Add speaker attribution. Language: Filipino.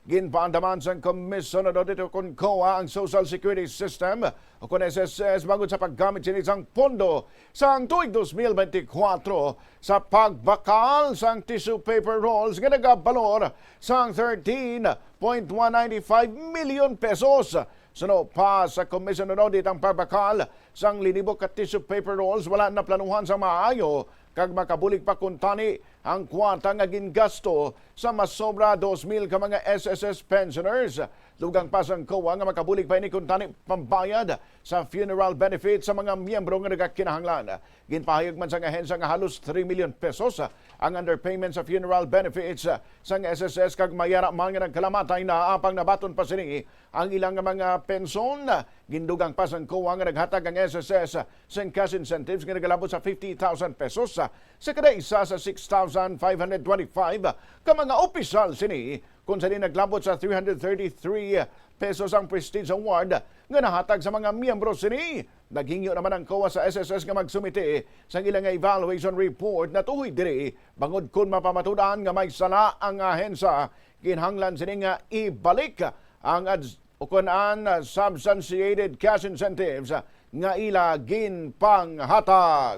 Speaker 1: ginpaandaman sa komisyonado dito kung COA ang Social Security System o kung SSS bangod sa paggamit sa isang pondo sa tuig 2024 sa pagbakal sa tissue paper rolls nga nagabalor sa 13.195 million pesos. Suno pa sa komisyonado dito ang pagbakal sa linibok at tissue paper rolls wala na planuhan sa maayo kag makabulig pa kuntani ang kwarta nga gingasto sa mas sobra 2,000 ka mga SSS pensioners. Dugang pa sang COA nga makabulig pa ini kuntani pambayad sa funeral benefits sa mga miyembro nga nagakinahanglan. Ginpahayag man sa ahensya nga halos 3 million pesos ang underpayment sa funeral benefits sa SSS kag mayara man nga nagkalamatay na apang nabaton pa sini ang ilang mga pensyon. Gindugang pa sang COA nga naghatag ang SSS sa cash incentives nga nagalabot sa 50,000 pesos sa kada isa sa 6,525 ka mga opisyal sini kung saan naglabot sa 333 pesos ang Prestige Award nga nahatag sa mga miyembro sini. Naghingyo naman ang COA sa SSS nga magsumite sa ilang evaluation report na tuhoy diri bangod kun mapamatudan nga may sala ang ahensya kinahanglan sini nga ibalik ang substantiated cash incentives nga ila ginpanghatag.